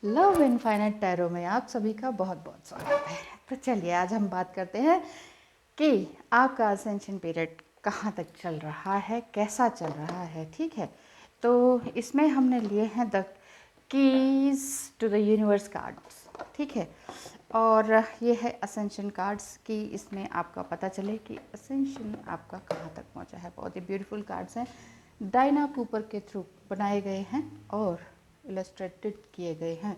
Love infinite tarot में आप सभी का बहुत बहुत स्वागत है। तो चलिए आज हम बात करते हैं कि आपका असेंशन पीरियड कहाँ तक चल रहा है, कैसा चल रहा है। ठीक है, तो इसमें हमने लिए हैं the keys to the universe cards. ठीक है, और ये है असेंशन कार्ड्स की, इसमें आपका पता चले कि असेंशन आपका कहाँ तक पहुँचा है। बहुत ही ब्यूटीफुल कार्ड्स हैं, डायना कूपर के थ्रू बनाए गए हैं और इलस्ट्रेटेड किए गए हैं।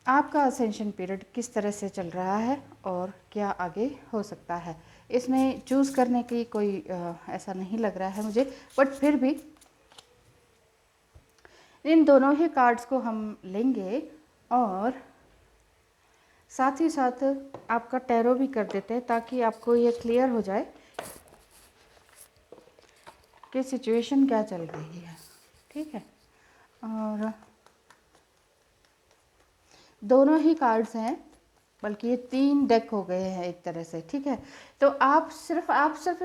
आपका असेंशन पीरियड किस तरह से चल रहा है और क्या आगे हो सकता है, इसमें चूज़ करने की कोई ऐसा नहीं लग रहा है मुझे, बट फिर भी इन दोनों ही कार्ड्स को हम लेंगे और साथ ही साथ आपका टैरो भी कर देते हैं ताकि आपको ये क्लियर हो जाए कि सिचुएशन क्या चल रही है। ठीक है, और दोनों ही कार्ड्स हैं, बल्कि ये 3 डेक हो गए हैं एक तरह से। ठीक है, तो आप सिर्फ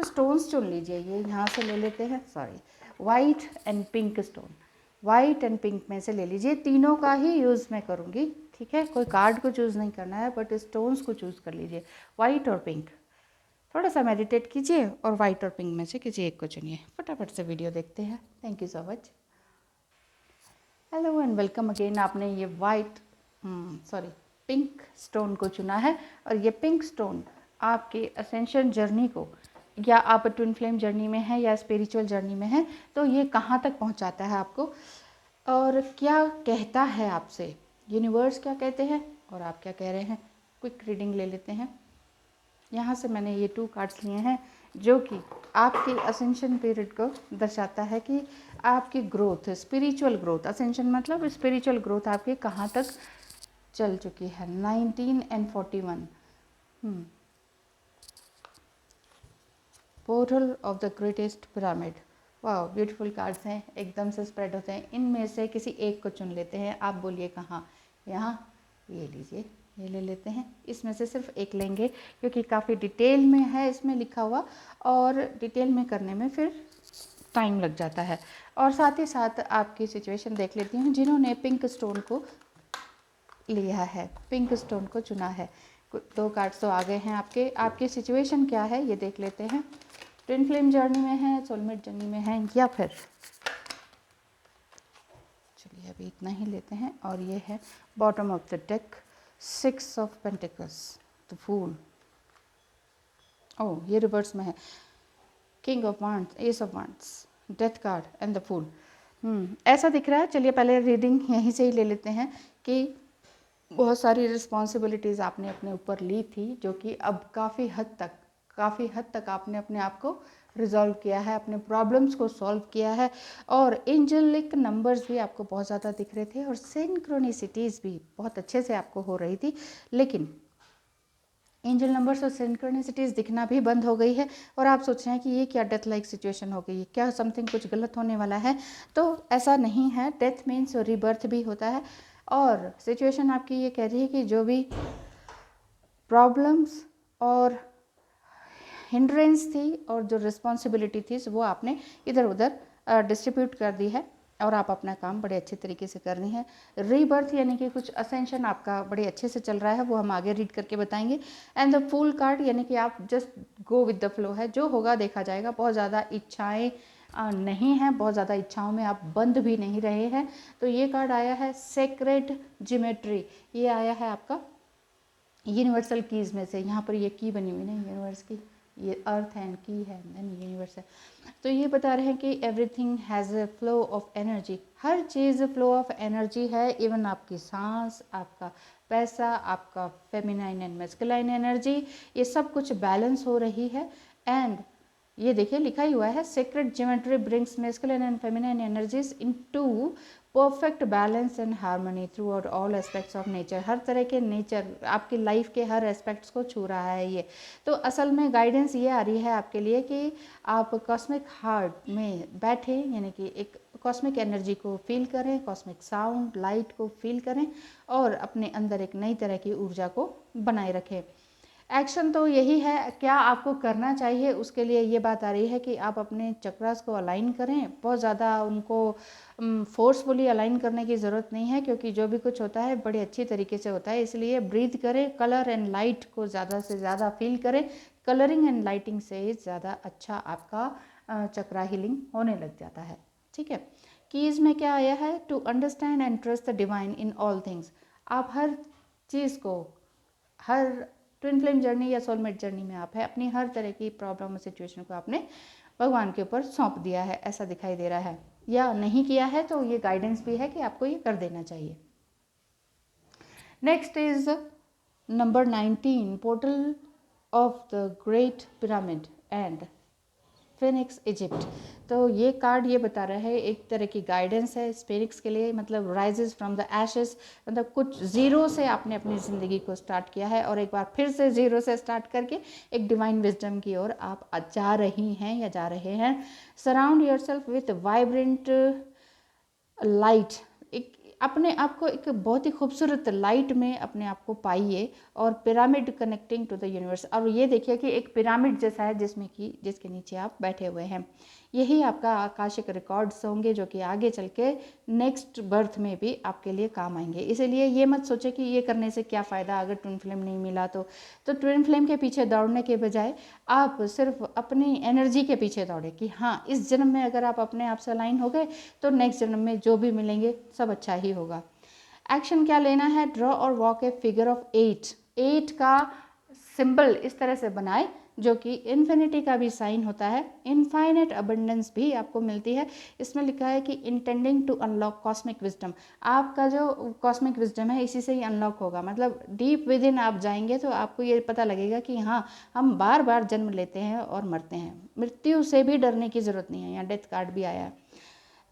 स्टोन्स चुन लीजिए। ये यहाँ से ले लेते हैं, sorry, white and pink stone, white and pink में से ले लीजिए। तीनों का ही यूज़ मैं करूँगी। ठीक है, कोई कार्ड को चूज़ नहीं करना है, बट स्टोन्स को चूज़ कर लीजिए, वाइट और पिंक। थोड़ा सा मेडिटेट कीजिए और वाइट और पिंक में से किसी एक को चुनिए। फटाफट से वीडियो देखते हैं। Thank you so much. Hello and welcome again. आपने ये वाइट पिंक स्टोन को चुना है, और ये पिंक स्टोन आपके असेंशन जर्नी को, या आप ट्विन फ्लेम जर्नी में है या स्पिरिचुअल जर्नी में है, तो ये कहाँ तक पहुँचाता है आपको और क्या कहता है आपसे, यूनिवर्स क्या कहते हैं और आप क्या कह रहे हैं। क्विक रीडिंग ले लेते हैं। यहाँ से मैंने ये 2 कार्ड्स लिए हैं जो कि आपके असेंशन पीरियड को दर्शाता है कि आपकी ग्रोथ, स्पिरिचुअल ग्रोथ, असेंशन मतलब स्पिरिचुअल ग्रोथ आपकी कहाँ तक चल चुकी है। 19 and 41, portal of the greatest pyramid. वाह, ब्यूटीफुल कार्ड्स हैं, एकदम से स्प्रेड होते हैं। इनमें से किसी एक को चुन लेते हैं। आप बोलिए कहाँ, यहाँ, ये लीजिए, ये ले लेते हैं। इसमें से सिर्फ एक लेंगे क्योंकि काफ़ी डिटेल में है इसमें लिखा हुआ, और डिटेल में करने में फिर टाइम लग जाता है। और साथ ही साथ आपकी सिचुएशन देख लेती हूँ जिन्होंने पिंक स्टोन को लिया है, पिंक स्टोन को चुना है। 2 कार्ड्स तो आ गए हैं आपके। आपकी सिचुएशन क्या है ये देख लेते हैं। ट्विन फ्लेम जर्नी में है, सोलमेट जर्नी में है, या फिर चलिए अभी इतना ही लेते हैं। और ये है bottom of the deck, 6 of pentacles, the fool. Oh, ये रिवर्स में है, king of wands, ace of wands, death card and the fool. ऐसा दिख रहा है। चलिए पहले रीडिंग यहीं से ही ले लेते हैं कि बहुत सारी रिस्पॉन्सिबिलिटीज़ आपने अपने ऊपर ली थी, जो कि अब काफ़ी हद तक आपने अपने आप को रिजॉल्व किया है, अपने प्रॉब्लम्स को सॉल्व किया है। और एंजेलिक नंबर्स भी आपको बहुत ज़्यादा दिख रहे थे, और सिंक्रोनिसिटीज़ भी बहुत अच्छे से आपको हो रही थी। लेकिन एंजल नंबर्स और सिंक्रोनिसिटीज़ दिखना भी बंद हो गई है, और आप सोच रहे हैं कि ये क्या डेथ लाइक सिचुएशन हो गई है, क्या समथिंग कुछ गलत होने वाला है। तो ऐसा नहीं है। डेथ मीन्स रीबर्थ भी होता है। और सिचुएशन आपकी ये कह रही है कि जो भी प्रॉब्लम्स और हिंड्रेंस थी और जो रिस्पॉन्सिबिलिटी थी वो आपने इधर उधर डिस्ट्रीब्यूट कर दी है, और आप अपना काम बड़े अच्छे तरीके से कर रही हैं। रीबर्थ यानी कि कुछ असेंशन आपका बड़े अच्छे से चल रहा है, वो हम आगे रीड करके बताएंगे। एंड द फूल कार्ड यानी कि आप just go with the flow है, जो होगा देखा जाएगा। बहुत ज़्यादा इच्छाएं नहीं हैं, बहुत ज़्यादा इच्छाओं में आप बंद भी नहीं रहे हैं। तो ये कार्ड आया है सेक्रेड ज्योमेट्री, ये आया है आपका यूनिवर्सल कीज़ में से। यहाँ पर ये की बनी हुई नहीं यूनिवर्स की, ये अर्थ एंड की है, देन यूनिवर्स है। तो ये बता रहे हैं कि everything has a flow of energy, her cheese flow of energy है। इवन आपकी सांस, आपका पैसा, आपका फेमिनाइन एंड मैस्कुलाइन एनर्जी, ये सब कुछ बैलेंस हो रही है। एंड ये देखिए लिखा ही हुआ है, sacred geometry brings masculine and feminine energies into perfect balance and harmony throughout all aspects of nature. हर तरह के नेचर, आपकी लाइफ के हर एस्पेक्ट्स को छू रहा है ये। तो असल में गाइडेंस ये आ रही है आपके लिए कि आप कॉस्मिक हार्ट में बैठे, यानी कि एक कॉस्मिक एनर्जी को फील करें, कॉस्मिक साउंड, लाइट को फील करें, और अपने अंदर एक नई तरह की ऊर्जा को बनाए रखें। एक्शन तो यही है, क्या आपको करना चाहिए उसके लिए ये बात आ रही है कि आप अपने चक्रास को अलाइन करें। बहुत ज़्यादा उनको फोर्सफुली अलाइन करने की ज़रूरत नहीं है, क्योंकि जो भी कुछ होता है बड़ी अच्छी तरीके से होता है। इसलिए ब्रीथ करें, कलर एंड लाइट को ज़्यादा से ज़्यादा फील करें। कलरिंग एंड लाइटिंग से ज़्यादा अच्छा आपका चक्रा हीलिंग होने लग जाता है। ठीक है। कीज़ में क्या आया है? To understand and trust the divine in all things. आप हर चीज़ को, हर ट्विन फ्लेम जर्नी या सोलमेट जर्नी में आप है, अपनी हर तरह की प्रॉब्लम और सिचुएशन को आपने भगवान के ऊपर सौंप दिया है, ऐसा दिखाई दे रहा है। या नहीं किया है तो ये गाइडेंस भी है कि आपको ये कर देना चाहिए। Next is number 19, portal of the great pyramid and Phoenix Egypt. तो ये कार्ड ये बता रहा है, एक तरह की गाइडेंस है स्पिरिट्स के लिए, मतलब राइजेस फ्रॉम द एशेस, मतलब कुछ ज़ीरो से आपने अपनी ज़िंदगी को स्टार्ट किया है और एक बार फिर से ज़ीरो से स्टार्ट करके एक डिवाइन विजडम की ओर आप जा रही हैं या जा रहे हैं। Surround yourself with vibrant light. एक अपने आप को एक बहुत ही खूबसूरत लाइट में अपने आप को पाइए, और pyramid connecting to the universe. और ये देखिए कि एक पिरामिड जैसा है जिसमें कि जिसके नीचे आप बैठे हुए हैं। यही आपका आकाशिक रिकॉर्ड्स होंगे जो कि आगे चल के नेक्स्ट बर्थ में भी आपके लिए काम आएंगे। इसीलिए ये मत सोचे कि ये करने से क्या फ़ायदा अगर ट्विन फ्लेम नहीं मिला तो ट्विन फ्लेम के पीछे दौड़ने के बजाय आप सिर्फ अपनी एनर्जी के पीछे दौड़े कि हाँ, इस जन्म में अगर आप अपने आप से अलाइन हो गए तो नेक्स्ट जन्म में जो भी मिलेंगे सब अच्छा ही होगा। एक्शन क्या लेना है? ड्रॉ और वॉक ए फिगर ऑफ 8। 8 का सिंबल इस तरह से बनाए जो कि इन्फिनिटी का भी साइन होता है। इनफाइनेट अबंडेंस भी आपको मिलती है। इसमें लिखा है कि intending to unlock cosmic wisdom. आपका जो कॉस्मिक विजडम है इसी से ही अनलॉक होगा, मतलब डीप विद इन आप जाएंगे तो आपको ये पता लगेगा कि हाँ, हम बार बार जन्म लेते हैं और मरते हैं। मृत्यु से भी डरने की ज़रूरत नहीं है। यहाँ डेथ कार्ड भी आया है।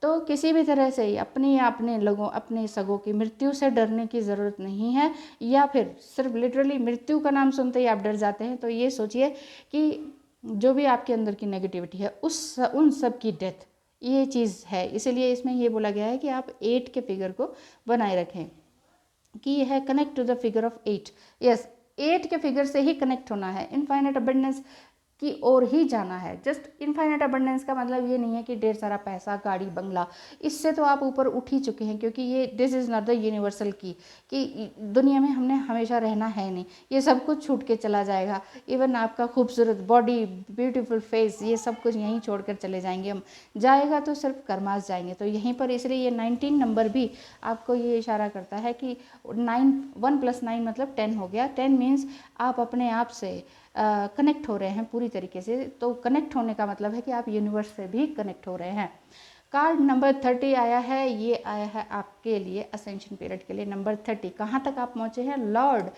तो किसी भी तरह से अपने लोगों, अपने सगों की मृत्यु से डरने की ज़रूरत नहीं है, या फिर सिर्फ लिटरली मृत्यु का नाम सुनते ही आप डर जाते हैं। तो ये सोचिए कि जो भी आपके अंदर की नेगेटिविटी है उन सब की डेथ ये चीज़ है। इसीलिए इसमें ये बोला गया है कि आप 8 के फिगर को बनाए रखें, कि यह है connect to the figure of 8। Yes, 8 के फिगर से ही कनेक्ट होना है। इनफाइनेट अबंडेंस की ओर ही जाना है। जस्ट इनफाइनेट अबंडेंस का मतलब ये नहीं है कि ढेर सारा पैसा, गाड़ी, बंगला, इससे तो आप ऊपर उठ ही चुके हैं, क्योंकि ये this is not the universal की कि दुनिया में हमने हमेशा रहना है नहीं, ये सब कुछ छूट के चला जाएगा। इवन आपका खूबसूरत बॉडी, ब्यूटीफुल फेस, ये सब कुछ यहीं छोड़कर चले जाएंगे हम। जाएगा तो सिर्फ कर्मास जाएंगे। तो यहीं पर इसलिए ये 19 नंबर भी आपको ये इशारा करता है कि 1 + 9 मतलब 10 हो गया। 10 मीन्स आप अपने आप से कनेक्ट हो रहे हैं पूरी तरीके से। तो कनेक्ट होने का मतलब है कि आप यूनिवर्स से भी कनेक्ट हो रहे हैं। कार्ड नंबर 30 आया है, ये आया है आपके लिए असेंशन पीरियड के लिए। नंबर 30 कहाँ तक आप पहुँचे हैं? Lord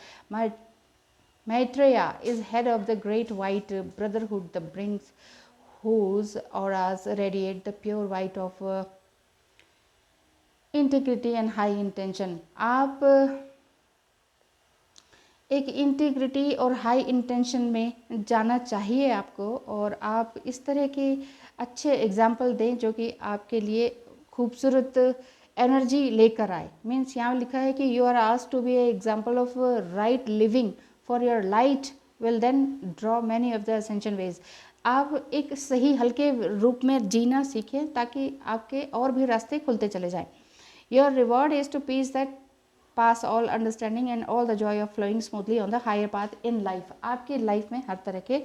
Maitreya is head of the great white brotherhood, the brings whose auras radiate the pure white of integrity and high intention। आप एक इंटीग्रिटी और हाई इंटेंशन में जाना चाहिए आपको, और आप इस तरह के अच्छे एग्जाम्पल दें जो कि आपके लिए खूबसूरत एनर्जी लेकर आए। मीन्स यहाँ लिखा है कि you are asked to be a example of right living for your light will then draw many of the ascension ways. आप एक सही हल्के रूप में जीना सीखें ताकि आपके और भी रास्ते खुलते चले जाएं। Your reward is to peace that pass all understanding and all the joy of flowing smoothly on the higher path in life. आपकी लाइफ में हर तरह के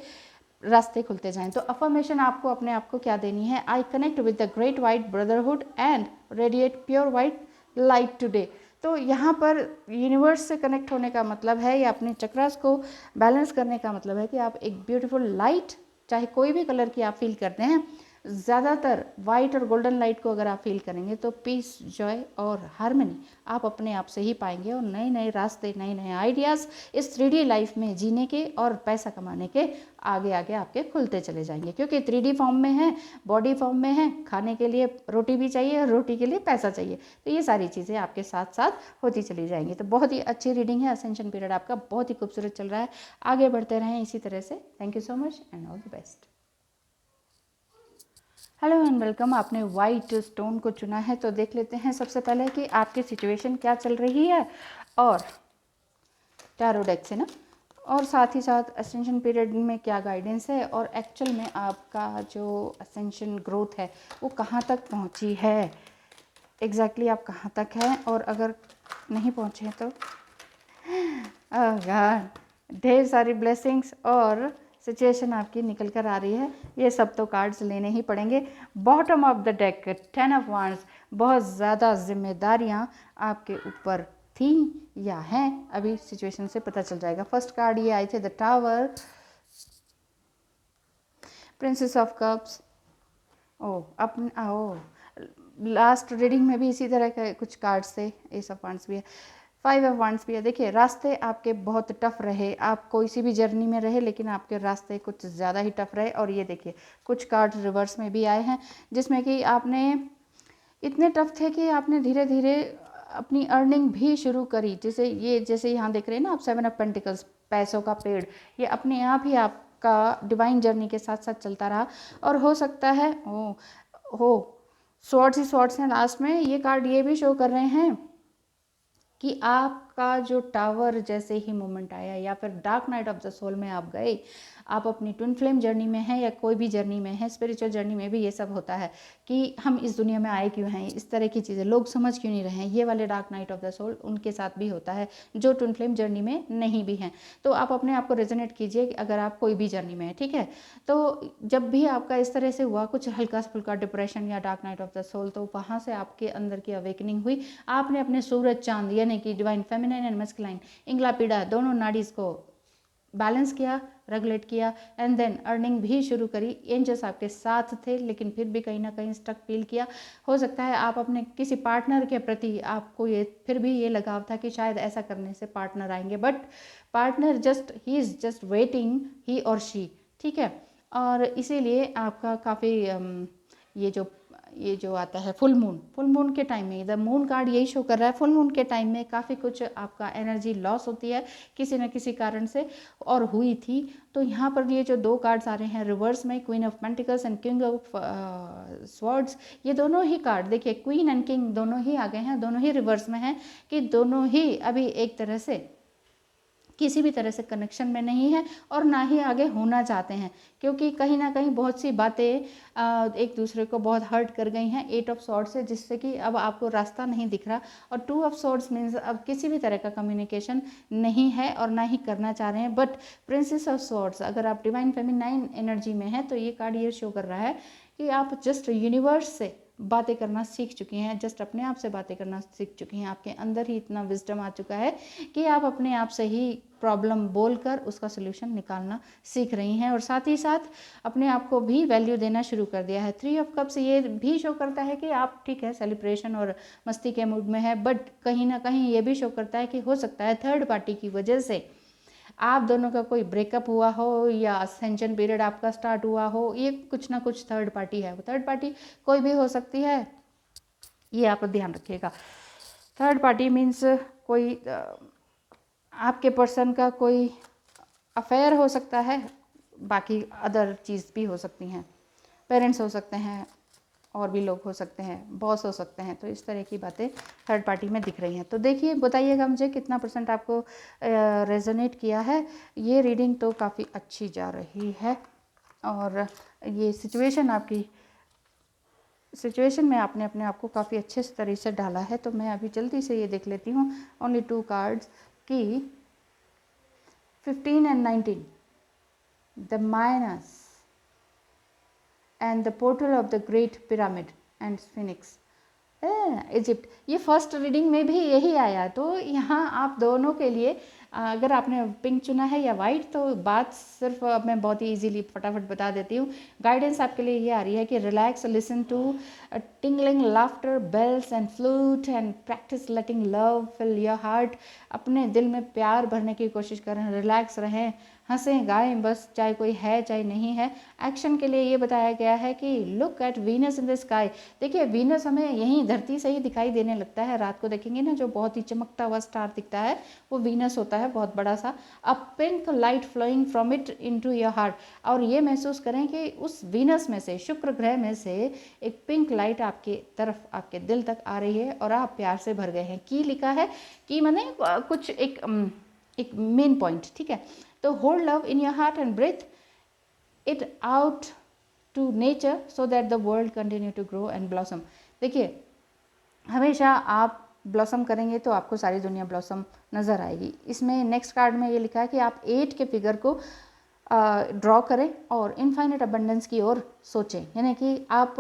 रास्ते खुलते जाएं। तो अफर्मेशन आपको अपने आप को क्या देनी है? I connect with the great white brotherhood and radiate pure white light today. तो यहाँ पर यूनिवर्स से कनेक्ट होने का मतलब है, या अपने चक्रास को बैलेंस करने का मतलब है कि आप एक ब्यूटीफुल लाइट, चाहे कोई भी कलर की आप फील करते हैं, ज़्यादातर वाइट और गोल्डन लाइट को अगर आप फील करेंगे तो पीस, जॉय और हार्मनी आप अपने आप से ही पाएंगे, और नए नए रास्ते, नए नए आइडियाज़ इस 3D लाइफ में जीने के और पैसा कमाने के आगे आगे आपके खुलते चले जाएंगे। क्योंकि 3D फॉर्म में है, बॉडी फॉर्म में है, खाने के लिए रोटी भी चाहिए और रोटी के लिए पैसा चाहिए। तो ये सारी चीज़ें आपके साथ साथ होती चली जाएंगी। तो बहुत ही अच्छी रीडिंग है। असेंशन पीरियड आपका बहुत ही खूबसूरत चल रहा है। आगे बढ़ते रहें इसी तरह से। Thank you so much and all the best. Hello and welcome. आपने वाइट स्टोन को चुना है, तो देख लेते हैं सबसे पहले कि आपकी सिचुएशन क्या चल रही है, और टैरो डेक से ना, और साथ ही साथ असेंशन पीरियड में क्या गाइडेंस है और एक्चुअल में आपका जो असेंशन ग्रोथ है वो कहाँ तक पहुँची है, एग्जैक्टली आप कहाँ तक हैं, और अगर नहीं पहुँचे तो गॉड ढेर सारी ब्लेसिंग्स और सिचुएशन आपकी निकल कर आ रही है। ये सब तो कार्ड्स लेने ही पड़ेंगे। Bottom of the deck 10 of wands, बहुत ज़्यादा जिम्मेदारियां आपके ऊपर थी या हैं, अभी सिचुएशन से पता चल जाएगा। फर्स्ट कार्ड ये आए थे the tower, princess of cups. Last reading में भी इसी तरह के कुछ कार्ड्स थे, एस ऑफ वांड्स भी है, 5 ऑफ वांड्स भी है। देखिए रास्ते आपके बहुत टफ रहे, आप कोई सी भी जर्नी में रहे लेकिन आपके रास्ते कुछ ज़्यादा ही टफ रहे। और ये देखिए कुछ कार्ड रिवर्स में भी आए हैं जिसमें कि आपने इतने टफ थे कि आपने धीरे धीरे अपनी अर्निंग भी शुरू करी। जैसे यहाँ देख रहे हैं ना आप 7 ऑफ पेंटिकल्स, पैसों का पेड़, ये अपने आप ही आपका डिवाइन जर्नी के साथ साथ चलता रहा। और हो सकता है स्वॉर्ड्स ही स्वॉर्ड्स हैं लास्ट में। ये कार्ड ये भी शो कर रहे हैं कि आपका जो टावर जैसे ही मोमेंट आया या फिर dark night of the soul में आप गए, आप अपनी ट्विन फ्लेम जर्नी में हैं या कोई भी जर्नी में है, स्पिरिचुअल जर्नी में भी ये सब होता है कि हम इस दुनिया में आए क्यों हैं, इस तरह की चीज़ें लोग समझ क्यों नहीं रहे हैं। ये वाले dark night of the soul उनके साथ भी होता है जो ट्विन फ्लेम जर्नी में नहीं भी हैं। तो आप अपने आप को रेजोनेट कीजिए कि अगर आप कोई भी जर्नी में है, ठीक है। तो जब भी आपका इस तरह से हुआ कुछ हल्का फुल्का डिप्रेशन या dark night of the soul, तो वहाँ से आपके अंदर की अवेकनिंग हुई। आपने अपने सूरज चांद यानी कि डिवाइन फेमिनाइन एंड मस्कुलाइन इंगला पीड़ा दोनों नाडीज को बैलेंस किया, रेगुलेट किया एंड देन अर्निंग भी शुरू करी। एंजल्स आपके साथ थे लेकिन फिर भी कहीं ना कहीं स्टक फील किया। हो सकता है आप अपने किसी पार्टनर के प्रति आपको ये फिर भी ये लगाव था कि शायद ऐसा करने से पार्टनर आएंगे, but partner he is just waiting, he और शी, ठीक है। और इसीलिए आपका काफ़ी ये जो आता है फुल मून के टाइम में, द मून कार्ड यही शो कर रहा है, फुल मून के टाइम में काफ़ी कुछ आपका एनर्जी लॉस होती है किसी न किसी कारण से और हुई थी। तो यहाँ पर ये जो दो कार्ड्स आ रहे हैं रिवर्स में, queen of pentacles and king of swords, ये दोनों ही कार्ड देखिए क्वीन एंड किंग दोनों ही आ गए हैं, दोनों ही रिवर्स में हैं कि दोनों ही अभी एक तरह से किसी भी तरह से कनेक्शन में नहीं है और ना ही आगे होना चाहते हैं, क्योंकि कहीं ना कहीं बहुत सी बातें एक दूसरे को बहुत हर्ट कर गई हैं 8 ऑफ सॉर्ड्स से, जिससे कि अब आपको रास्ता नहीं दिख रहा। और 2 ऑफ सॉर्ड्स मीन्स अब किसी भी तरह का कम्युनिकेशन नहीं है और ना ही करना चाह रहे हैं। बट प्रिंसेस ऑफ सॉर्ड्स, अगर आप डिवाइन फेमिनाइन एनर्जी में हैं तो ये कार्ड ये शो कर रहा है कि आप जस्ट यूनिवर्स से बातें करना सीख चुकी हैं, जस्ट अपने आप से बातें करना सीख चुकी हैं। आपके अंदर ही इतना विजडम आ चुका है कि आप अपने आप से ही प्रॉब्लम बोलकर उसका सोल्यूशन निकालना सीख रही हैं और साथ ही साथ अपने आप को भी वैल्यू देना शुरू कर दिया है। 3 ऑफ कप्स ये भी शो करता है कि आप ठीक है सेलिब्रेशन और मस्ती के मूड में है, बट कहीं ना कहीं ये भी शो करता है कि हो सकता है थर्ड पार्टी की वजह से आप दोनों का कोई ब्रेकअप हुआ हो या असेंशन पीरियड आपका स्टार्ट हुआ हो। ये कुछ ना कुछ थर्ड पार्टी है, वो थर्ड पार्टी कोई भी हो सकती है, ये आप ध्यान रखिएगा। थर्ड पार्टी मीन्स कोई आपके पर्सन का कोई अफेयर हो सकता है, बाकी अदर चीज़ भी हो सकती हैं, पेरेंट्स हो सकते हैं और भी लोग हो सकते हैं, बॉस हो सकते हैं। तो इस तरह की बातें थर्ड पार्टी में दिख रही हैं। तो देखिए बताइएगा मुझे कितना % आपको रेजोनेट किया है। ये रीडिंग तो काफ़ी अच्छी जा रही है और ये सिचुएशन में आपने अपने आप को काफ़ी अच्छे तरह से डाला है। तो मैं अभी जल्दी से ये देख लेती हूँ ओनली 2 कार्ड्स की 15 and 19, the minus and the portal of the great pyramid and sphinx, Egypt. ये फर्स्ट रीडिंग में भी यही आया। तो यहाँ आप दोनों के लिए अगर आपने पिंक चुना है या वाइट, तो बात सिर्फ मैं बहुत ही इजीली फटाफट बता देती हूँ। गाइडेंस आपके लिए ये आ रही है कि relax, listen to tingling laughter, bells and flute and practice letting love fill your heart. अपने दिल में प्यार भरने की कोशिश करें, रिलैक्स रहें, हंसें गाएं, बस चाहे कोई है चाहे नहीं है। एक्शन के लिए ये बताया गया है कि look at Venus in the sky. देखिए वीनस हमें यहीं धरती से ही दिखाई देने लगता है, रात को देखेंगे ना जो बहुत ही चमकता हुआ स्टार दिखता है वो वीनस होता है, बहुत बड़ा सा। A pink light flowing from it into your heart. और ये महसूस करें कि उस वीनस में से, शुक्र ग्रह में से एक पिंक लाइट आपके तरफ, आपके दिल तक आ रही है और आप प्यार से भर गए हैं। की लिखा है कि मैंने कुछ एक मेन पॉइंट, ठीक है, तो hold love in your heart and breathe it out to nature so that the world continue to grow and blossom. देखिए, हमेशा आप ब्लॉसम करेंगे तो आपको सारी दुनिया ब्लॉसम नज़र आएगी। इसमें नेक्स्ट कार्ड में ये लिखा है कि आप 8 के फिगर को ड्रॉ करें और इनफाइनाइट अबंडेंस की ओर सोचें, यानी कि आप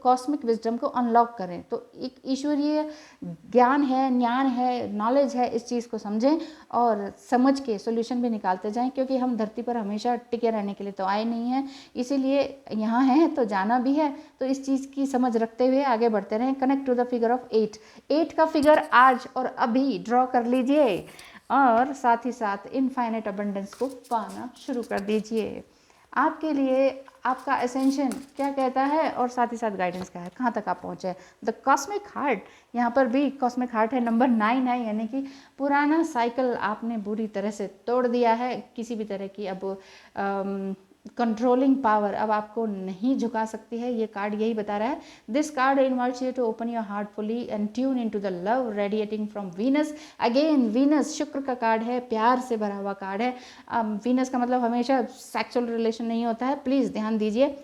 कॉस्मिक विजडम को अनलॉक करें। तो एक ईश्वरीय ज्ञान है, ज्ञान है, नॉलेज है, इस चीज़ को समझें और समझ के सॉल्यूशन भी निकालते जाएं, क्योंकि हम धरती पर हमेशा टिके रहने के लिए तो आए नहीं हैं, इसीलिए यहाँ हैं तो जाना भी है। तो इस चीज़ की समझ रखते हुए आगे बढ़ते रहें। Connect to the figure of 8 का फिगर आज और अभी ड्रॉ कर लीजिए और साथ ही साथ इनफाइनाइट अबंडेंस को पाना शुरू कर दीजिए। आपके लिए आपका एसेंशन क्या कहता है और साथ ही साथ गाइडेंस क्या है, कहाँ तक आप पहुँचे। द कॉस्मिक हार्ट, यहाँ पर भी कॉस्मिक हार्ट है, नंबर 9 है, यानी कि पुराना साइकिल आपने बुरी तरह से तोड़ दिया है। किसी भी तरह की अब कंट्रोलिंग पावर अब आपको नहीं झुका सकती है, ये कार्ड यही बता रहा है। This card invites you to open your heart fully and tune into the love radiating from Venus. Again Venus शुक्र का कार्ड है, प्यार से भरा हुआ कार्ड है। वीनस का मतलब हमेशा सेक्सुअल रिलेशन नहीं होता है, प्लीज़ ध्यान दीजिए,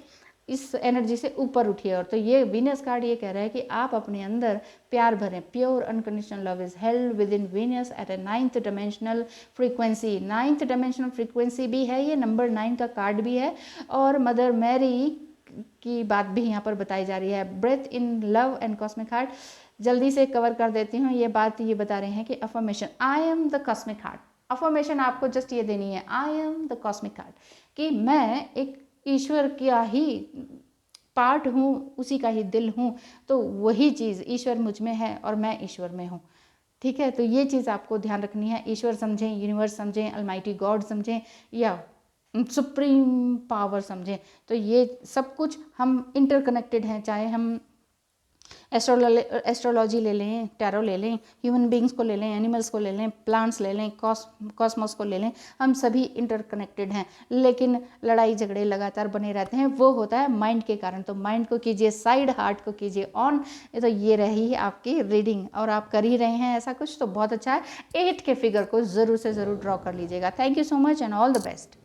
इस एनर्जी से ऊपर उठिए। और तो ये वीनस कार्ड ये कह रहा है कि आप अपने अंदर प्यार भरें। Pure unconditional love is held with in Venus at a 9th dimensional frequency. 9th dimensional frequency भी है, ये नंबर 9 का कार्ड भी है। और मदर मैरी की बात भी यहाँ पर बताई जा रही है। Breathe in love and cosmic heart, जल्दी से कवर कर देती हूँ। ये बात ये बता रहे हैं कि affirmation, I am the cosmic heart. Affirmation आपको जस्ट ये देनी है, I am the cosmic heart, कि मैं एक ईश्वर का ही पार्ट हूँ, उसी का ही दिल हूँ। तो वही चीज़, ईश्वर मुझ में है और मैं ईश्वर में हूँ। ठीक है, तो ये चीज़ आपको ध्यान रखनी है। ईश्वर समझें, यूनिवर्स समझें, अलमाइटी गॉड समझें या सुप्रीम पावर समझें। तो ये सब कुछ हम इंटरकनेक्टेड हैं, चाहे हम एस्ट्रोलॉजी ले लें, टैरो ले लें, ह्यूमन बींग्स को ले लें, एनिमल्स को ले लें, प्लांट्स ले लें, कॉस्मोस को ले लें, हम सभी इंटरकनेक्टेड हैं। लेकिन लड़ाई झगड़े लगातार बने रहते हैं, वो होता है माइंड के कारण। तो माइंड को कीजिए साइड, हार्ट को कीजिए ऑन। तो ये रही है आपकी रीडिंग और आप कर ही रहे हैं ऐसा कुछ, तो बहुत अच्छा है। 8 के फिगर को ज़रूर से ज़रूर ड्रॉ कर लीजिएगा। Thank you so much and all the best.